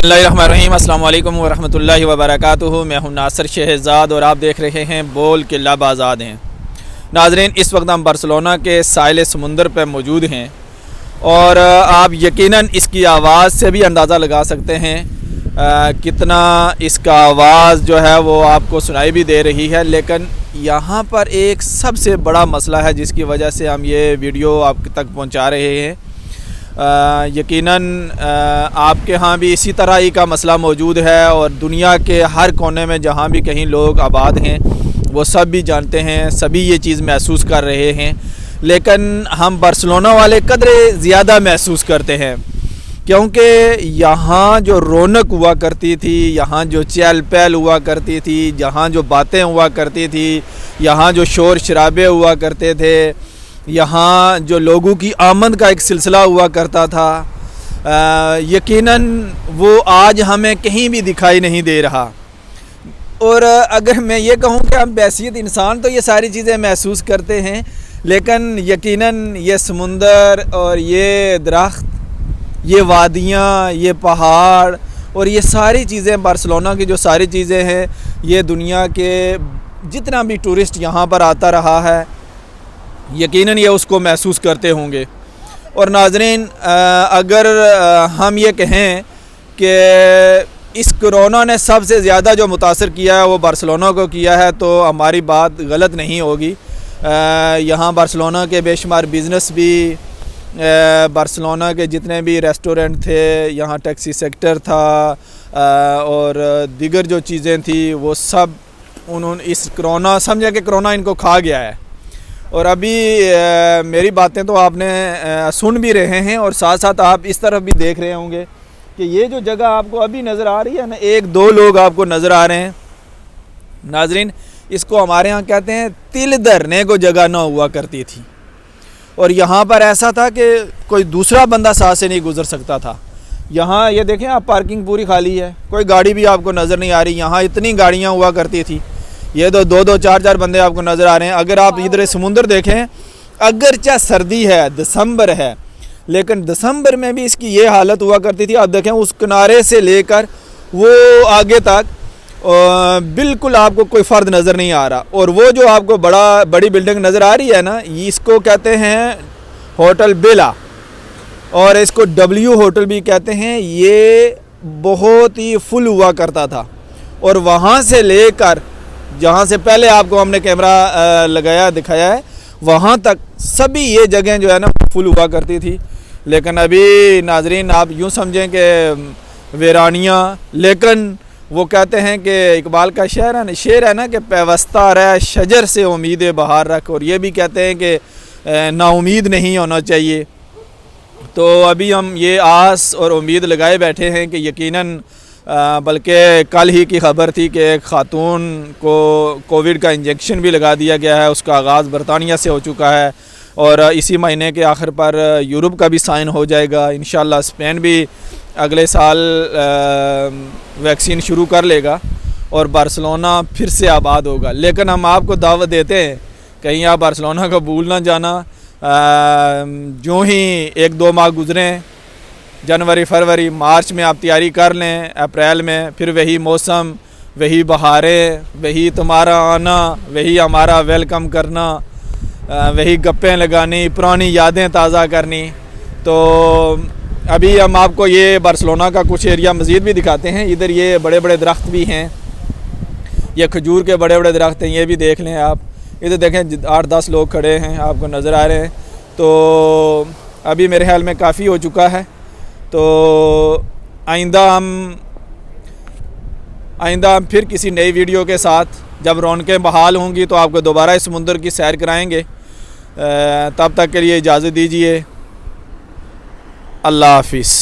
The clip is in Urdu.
بسم اللہ الرحمن الرحیم۔ السلام علیکم ورحمۃ اللہ وبرکاتہ۔ میں ہوں ناصر شہزاد اور آپ دیکھ رہے ہیں بول کے لب آزاد ہیں۔ ناظرین، اس وقت ہم بارسلونا کے ساحل سمندر پہ موجود ہیں اور آپ یقیناً اس کی آواز سے بھی اندازہ لگا سکتے ہیں کتنا اس کا آواز جو ہے وہ آپ کو سنائی بھی دے رہی ہے، لیکن یہاں پر ایک سب سے بڑا مسئلہ ہے جس کی وجہ سے ہم یہ ویڈیو آپ تک پہنچا رہے ہیں۔ یقیناً آپ کے ہاں بھی اسی طرح ہی کا مسئلہ موجود ہے اور دنیا کے ہر کونے میں جہاں بھی کہیں لوگ آباد ہیں وہ سب بھی جانتے ہیں، سبھی یہ چیز محسوس کر رہے ہیں، لیکن ہم بارسلونا والے قدرے زیادہ محسوس کرتے ہیں کیونکہ یہاں جو رونق ہوا کرتی تھی، یہاں جو چہل پہل ہوا کرتی تھی، جہاں جو باتیں ہوا کرتی تھی، یہاں جو شور شرابے ہوا کرتے تھے، یہاں جو لوگوں کی آمد کا ایک سلسلہ ہوا کرتا تھا، یقیناً وہ آج ہمیں کہیں بھی دکھائی نہیں دے رہا۔ اور اگر میں یہ کہوں کہ ہم بحیثیت انسان تو یہ ساری چیزیں محسوس کرتے ہیں، لیکن یقیناً یہ سمندر اور یہ درخت، یہ وادیاں، یہ پہاڑ اور یہ ساری چیزیں، بارسلونا کی جو ساری چیزیں ہیں، یہ دنیا کے جتنا بھی ٹورسٹ یہاں پر آتا رہا ہے یقیناً یہ اس کو محسوس کرتے ہوں گے۔ اور ناظرین، اگر ہم یہ کہیں کہ اس کرونا نے سب سے زیادہ جو متاثر کیا ہے وہ بارسلونا کو کیا ہے تو ہماری بات غلط نہیں ہوگی۔ یہاں بارسلونا کے بے شمار بزنس بھی، بارسلونا کے جتنے بھی ریسٹورنٹ تھے، یہاں ٹیکسی سیکٹر تھا اور دیگر جو چیزیں تھیں وہ سب انہوں نے اس کرونا سمجھا کہ کرونا ان کو کھا گیا ہے۔ اور ابھی میری باتیں تو آپ نے سن بھی رہے ہیں اور ساتھ ساتھ آپ اس طرف بھی دیکھ رہے ہوں گے کہ یہ جو جگہ آپ کو ابھی نظر آ رہی ہے نا، ایک دو لوگ آپ کو نظر آ رہے ہیں۔ ناظرین، اس کو ہمارے ہاں کہتے ہیں تل دھرنے کو جگہ نہ ہوا کرتی تھی، اور یہاں پر ایسا تھا کہ کوئی دوسرا بندہ ساتھ سے نہیں گزر سکتا تھا۔ یہاں یہ دیکھیں آپ، پارکنگ پوری خالی ہے، کوئی گاڑی بھی آپ کو نظر نہیں آ رہی۔ یہاں اتنی گاڑیاں ہوا کرتی تھی، یہ دو چار بندے آپ کو نظر آ رہے ہیں۔ اگر آپ ادھر سمندر دیکھیں، اگرچہ سردی ہے، دسمبر ہے، لیکن دسمبر میں بھی اس کی یہ حالت ہوا کرتی تھی۔ آپ دیکھیں اس کنارے سے لے کر وہ آگے تک بالکل آپ کو کوئی فرد نظر نہیں آ رہا۔ اور وہ جو آپ کو بڑی بلڈنگ نظر آ رہی ہے نا، اس کو کہتے ہیں ہوٹل بیلا، اور اس کو ڈبلیو ہوٹل بھی کہتے ہیں۔ یہ بہت ہی فل ہوا کرتا تھا، اور وہاں سے لے کر جہاں سے پہلے آپ کو ہم نے کیمرہ لگایا دکھایا ہے وہاں تک سبھی یہ جگہیں جو ہے نا فل ہوا کرتی تھی۔ لیکن ابھی ناظرین آپ یوں سمجھیں کہ ویرانیاں، لیکن وہ کہتے ہیں کہ اقبال کا شعر ہے نا کہ پیوستہ رہ شجر سے امید بہار رکھ، اور یہ بھی کہتے ہیں کہ نا امید نہیں ہونا چاہیے۔ تو ابھی ہم یہ آس اور امید لگائے بیٹھے ہیں کہ یقیناً، بلکہ کل ہی کی خبر تھی کہ ایک خاتون کو کووڈ کا انجیکشن بھی لگا دیا گیا ہے، اس کا آغاز برطانیہ سے ہو چکا ہے، اور اسی مہینے کے آخر پر یورپ کا بھی سائن ہو جائے گا۔ انشاءاللہ اسپین بھی اگلے سال ویکسین شروع کر لے گا اور بارسلونا پھر سے آباد ہوگا۔ لیکن ہم آپ کو دعوت دیتے ہیں کہیں آپ بارسلونا کو بھول نہ جانا۔ جو ہی ایک دو ماہ گزریں، جنوری، فروری، مارچ میں آپ تیاری کر لیں، اپریل میں پھر وہی موسم، وہی بہاریں، وہی تمہارا آنا، وہی ہمارا ویلکم کرنا، وہی گپیں لگانی، پرانی یادیں تازہ کرنی۔ تو ابھی ہم آپ کو یہ بارسلونا کا کچھ ایریا مزید بھی دکھاتے ہیں۔ ادھر یہ بڑے بڑے درخت بھی ہیں، یہ کھجور کے بڑے بڑے درخت ہیں، یہ بھی دیکھ لیں آپ۔ ادھر دیکھیں 8-10 لوگ کھڑے ہیں آپ کو نظر آ رہے ہیں۔ تو ابھی میرے خیال میں کافی ہو چکا ہے، تو آئندہ ہم پھر کسی نئی ویڈیو کے ساتھ جب رونقیں بحال ہوں گی تو آپ کو دوبارہ اس سمندر کی سیر کرائیں گے۔ تب تک کے لیے اجازت دیجیے، اللہ حافظ۔